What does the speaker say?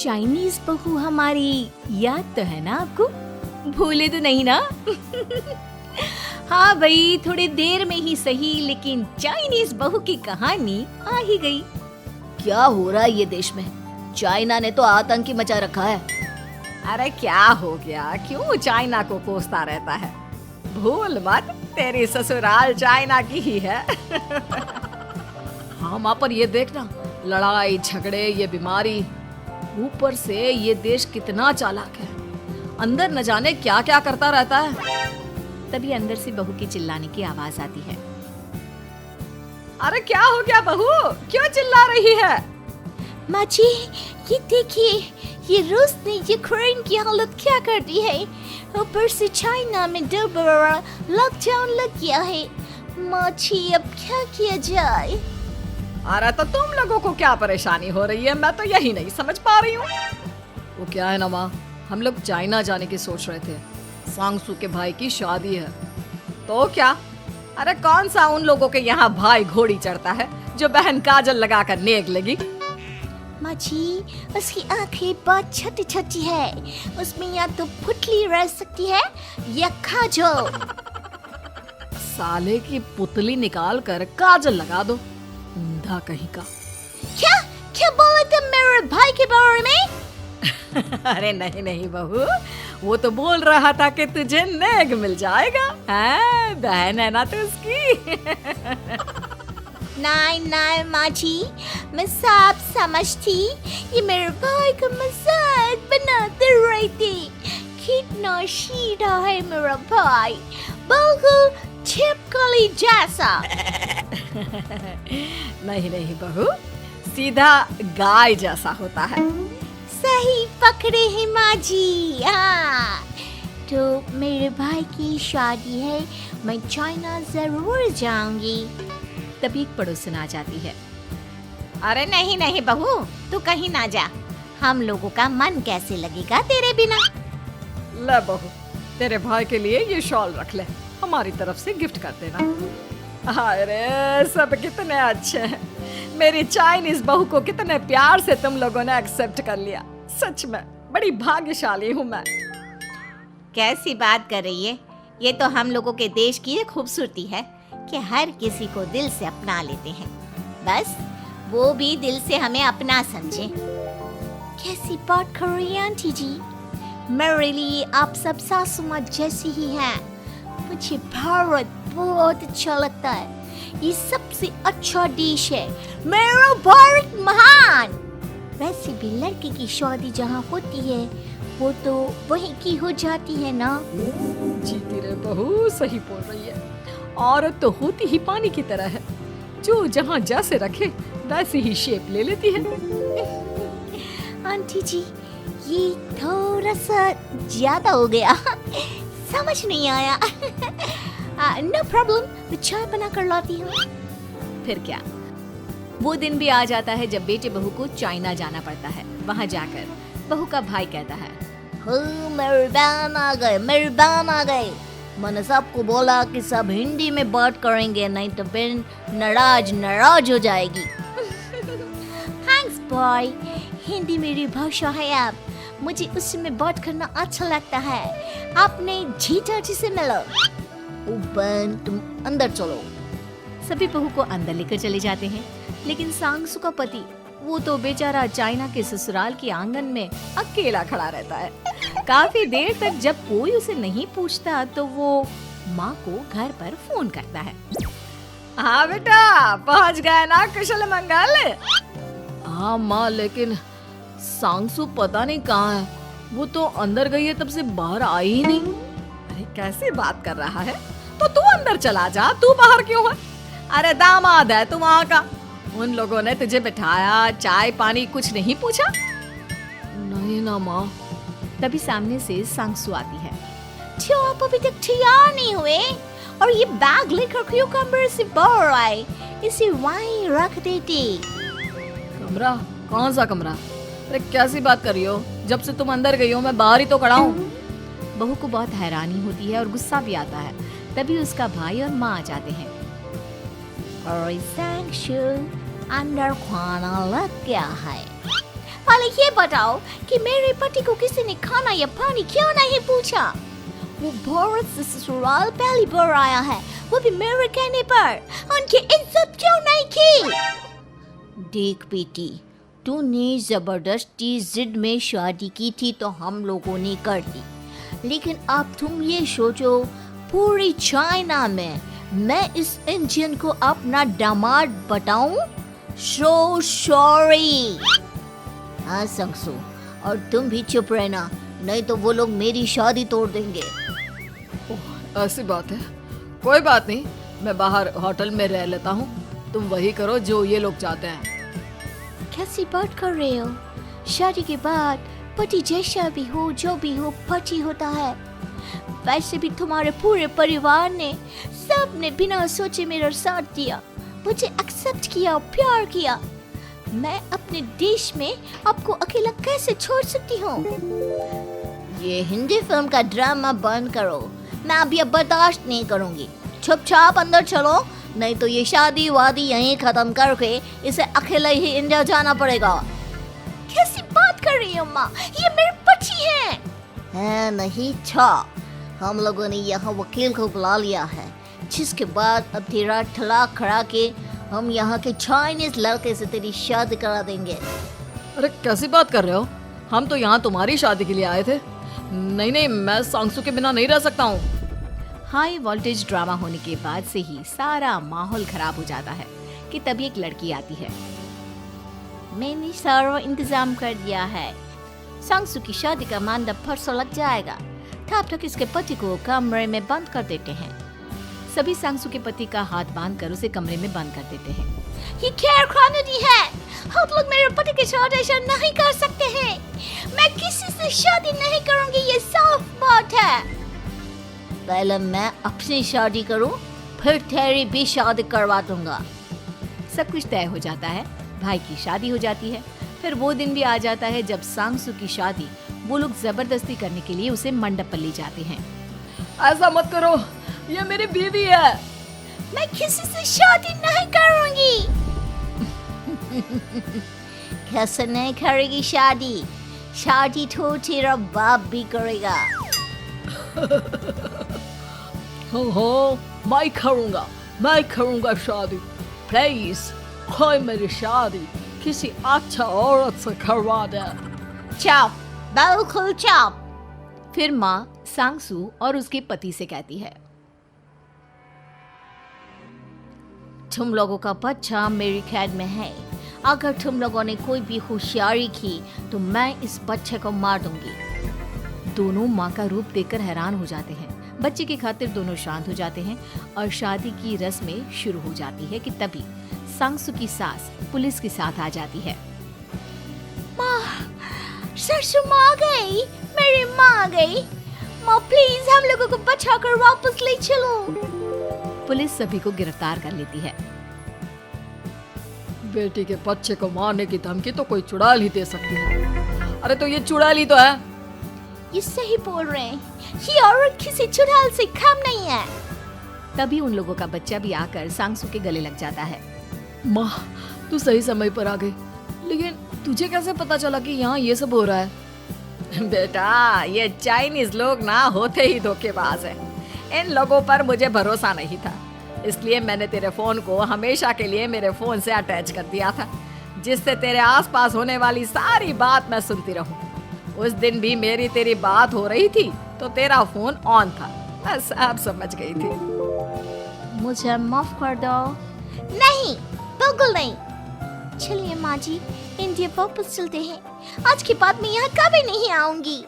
Chinese बहू हमारी याद तो है ना आपको? भूले तो नहीं ना? हाँ भाई, थोड़ी देर में ही सही, लेकिन चाइनीज बहू की कहानी आ ही गई। क्या हो रहा है ये देश में? चाइना ने तो आतंकी मचा रखा है। अरे क्या हो गया, क्यों चाइना को कोसता रहता है? भूल मत, तेरी ससुराल चाइना की ही है। हाँ माँ, पर ये देखना, लड़ाई झगड़े, ये बीमारी, ऊपर से ये देश कितना चालाक है, अंदर न जाने क्या क्या करता रहता है। तभी अंदर से बहू की चिल्लाने की आवाज आती है। अरे क्या हो गया बहू, क्यों चिल्ला रही है? माँ जी, ये देखिए, ये रूस ने यूक्रेन की हालत क्या कर दी है। ऊपर से चाइना में 2 बड़ा लॉकडाउन लग गया है। माँ जी, अब क्या किया जाए? अरे तो तुम लोगों को क्या परेशानी हो रही है, मैं तो यही नहीं समझ पा रही हूँ। वो क्या है ना माँ, हम लोग चाइना जाने की सोच रहे थे, सांगसू के भाई की शादी है। तो क्या? अरे कौन सा उन लोगों के यहाँ भाई घोड़ी चढ़ता है जो बहन काजल लगाकर नेक लगी? माँ जी, उसकी आंखें बहुत छोटी छोटी है, उसमें या तो पुतली रह सकती है या काजल। साले की पुतली निकाल कर काजल लगा दो, अंधा कहीं का। क्या क्या बोले तुम मेरे भाई के बारे में? अरे नहीं नहीं बहू, वो तो बोल रहा था कि तुझे नेग मिल जाएगा। हाँ, बहन है ना तू उसकी। नहीं नहीं माँ जी, मैं सब समझती, ये मेरे भाई का मजाक बनाते रहते। कितना सीधा है मेरा भाई, बिल्कुल छिपकली जैसा। नहीं नहीं बहू, सीधा गाय जैसा होता है। सही पकड़े हैं माँ जी। हाँ, तो मेरे भाई की शादी है, मैं चाइना जरूर जाऊंगी। तभी एक पड़ोसन आ जाती है। अरे नहीं नहीं बहू, तू कहीं ना जा, हम लोगों का मन कैसे लगेगा तेरे बिना। ले बहू, तेरे भाई के लिए ये शॉल रख ले, हमारी तरफ से गिफ्ट कर देना। अरे सब कितने अच्छे हैं, मेरी चाइनीज बहू को कितने प्यार से तुम लोगों ने एक्सेप्ट कर लिया। सच में बड़ी भाग्यशाली हूँ मैं। कैसी बात कर रही है? ये तो हम लोगों के देश की एक खूबसूरती है कि हर किसी को दिल से अपना लेते हैं, बस वो भी दिल से हमें अपना समझे। कैसी बात कर रही हैं आंटी जी? मेरे लिए आप सब सासू माँ जैसी ही हैं। मुझे भारत बहुत अच्छा लगता है, ये सबसे अच्छा देश है, मेरा भारत महान। वैसे भी लड़की की शादी जहाँ होती है वो तो वहीं की हो जाती है ना। जीती रे बहू, सही बोल रही है। औरत तो होती ही पानी की तरह है, जो जहाँ जैसे रखे वैसी ही शेप ले लेती है। आंटी जी, ये थोड़ा सा ज्यादा हो गया, समझ नहीं आया। नो प्रॉब्लम, मैं चाय बना कर लाती हूँ। फिर क्या, वो दिन भी आ जाता है जब बेटे बहू को चाइना जाना पड़ता है। वहाँ जाकर बहू का भाई कहता है, मेरे बहन आ गए, मेरे बहन आ गए। मैंने सबको बोला कि सब हिंदी में बात करेंगे, नहीं तो फिर नाराज हो जाएगी। थैंक्स बॉय, हिंदी मेरी भाषा है, अब मुझे उसमें बात करना अच्छा लगता है। आपने जीजा जी से मिलो। ओ बहन, तुम अंदर चलो। सभी बहू को अंदर लेकर चले जाते हैं, लेकिन सांगसू का पति, वो तो बेचारा चाइना के ससुराल के आंगन में अकेला खड़ा रहता है। काफी देर तक जब कोई उसे नहीं पूछता तो वो माँ को घर पर फोन करता है। हाँ बेटा, पहुँच गए ना कुशल मंगल? हाँ माँ, लेकिन सांगसू पता नहीं कहाँ है, वो तो अंदर गई है, तब से बाहर आई ही नहीं। अरे कैसी बात कर रहा है, तो तू अंदर चला जा, तू बाहर क्यों है? अरे दामाद है तू वहाँ का, उन लोगों ने तुझे बिठाया, चाय पानी कुछ नहीं पूछा? नहीं ना माँ। तभी सामने से सांगसू आती है। क्यों आप अभी तक तैयार नहीं हुए? और ये बैग लेकर क्यों कमरे से बाहर आए? इसे वहीं रख देते। कमरा? कौन सा कमरा? अरे कैसी बात कर रही हो, जब से तुम अंदर गई हो मैं बाहर ही तो खड़ा हूँ। बहू को बहुत हैरानी होती है और गुस्सा भी आता है। तभी उसका भाई और माँ आ जाते हैं। और सांगसू, अंदर खाना लग गया है, पहले ये बताओ कि मेरे पति को किसी ने खाना या पानी क्यों नहीं पूछा? वो भारत से ससुराल पहली बार आया है, वो भी मेरे कहने पर। उनकी इज्जत क्यों नहीं की? देख बेटी, तूने जबरदस्ती जिद में शादी की थी तो हम लोगों ने कर दी, लेकिन अब तुम ये सोचो, पूरी चाइना में मैं इस इंडियन को अपना दामाद बताऊं? So sorry. हाँ संगसू, और तुम भी चुप रहना, नहीं तो वो लोग मेरी शादी तोड़ देंगे। ओह, ऐसी बात है। कोई बात नहीं, मैं बाहर होटल में रह लेता हूँ, तुम वही करो जो ये लोग चाहते हैं। कैसी बात कर रहे हो? शादी के बाद पति जैसा भी हो, जो भी हो, पति होता है। वैसे भी तुम्हारे पूरे परिवार ने, सबने बिना सोचे मेरा साथ दिया, मुझे एक्सेप्ट किया, प्यार किया। मैं अपने देश में आपको अकेला कैसे छोड़ सकती हूँ? ये हिंदी फिल्म का ड्रामा बंद करो, मैं अभी अब बर्दाश्त नहीं करूँगी। चुपचाप अंदर चलो, नहीं तो ये शादी वादी यहीं खत्म करके इसे अकेले ही इंडिया जाना पड़ेगा। कैसी बात कर रही हो माँ? ये मेरे पति हैं। है नहीं था, हम लोगों ने यहाँ वकील को बुला लिया है, जिसके बाद अब तेरा तलाक करा के हम यहाँ के चाइनीज लड़के से तेरी शादी करा देंगे। अरे कैसी बात कर रहे हो? हम तो यहाँ तुम्हारी शादी के लिए आए थे। नहीं नहीं, मैं सांगसू के बिना नहीं रह सकता हूँ। हाई वोल्टेज ड्रामा होने के बाद से ही सारा माहौल खराब हो जाता है कि तभी एक लड़की आती है। मैंने सारा इंतजाम कर दिया है, सांगसू की शादी का मंडप परसों लग जाएगा, तब तक इसके पति को कमरे में बंद कर देते हैं। सभी सांगसू के पति का हाथ बांधकर उसे कमरे में बंद कर देते हैं। ये क्या कानूनी है? आप लोग मेरे पति के साथ ऐसा नहीं कर सकते हैं। मैं किसी से शादी नहीं करूंगी, ये साफ बात है। पहले मैं अपनी शादी करूं, फिर तेरी भी शादी करवा दूंगा। सब कुछ तय हो जाता है, भाई की शादी हो जाती है। फिर वो दिन भी आ जाता है जब सांगसू की शादी वो लोग जबरदस्ती करने के लिए उसे मंडप पर ले जाते हैं। ऐसा मत करो, ये मेरी बीवी है। मैं किसी से शादी नहीं करूंगी। कैसे नहीं करेगी शादी? शादी तो तेरा बाप भी करेगा। हो, मैं करूंगा शादी। प्लीज कोई मेरी शादी किसी अच्छा औरत से करवा दे। चाप, बिल्कुल चाप। फिर माँ सांगसू और उसके पति से कहती है, तुम लोगों का बच्चा मेरी कैद में है। अगर तुम लोगों ने कोई भी होशियारी की तो मैं इस बच्चे को मार दूंगी। दोनों माँ का रूप देखकर हैरान हो जाते हैं। बच्चे की खातिर दोनों शांत हो जाते हैं और शादी की रस्में शुरू हो जाती है कि तभी सांगसू की सास पुलिस के साथ आ जाती है। माँ, सरसू माँ आ गई, मेरी माँ आ गई। माँ प्लीज हम लोगों को बचाकर वापस ले चलो। पुलिस सभी को गिरफ्तार कर लेती है। बेटी के बच्चे को मारने की धमकी तो कोई चुड़ैल ही दे सकती है। अरे तो ये चुड़ैल ही तो है। ये सही बोल रहे हैं, ये औरत किसी चुड़ैल से कम नहीं है। तभी उन लोगों का बच्चा भी आकर सांगसू के गले लग जाता है। माँ, तू सही समय पर आ गई, लेकिन तुझे कैसे पता चला कि यहाँ ये सब हो रहा है? बेटा, ये चाइनीज लोग ना होते ही धोखेबाज हैं। इन लोगों पर मुझे भरोसा नहीं था, इसलिए मैंने तेरे फोन को हमेशा के लिए मेरे फोन से अटैच कर दिया था, जिससे तेरे आसपास होने वाली सारी बात मैं सुनती रहूं। उस दिन भी मेरी तेरी बात हो रही थी तो तेरा फोन ऑन था, मैं सब समझ गई थी। मुझे माफ कर दो। नहीं, बिल्कुल नहीं। चलिए माँ जी, इंडिया वापस चलते हैं। आज के बाद मैं यहाँ कभी नहीं आऊंगी।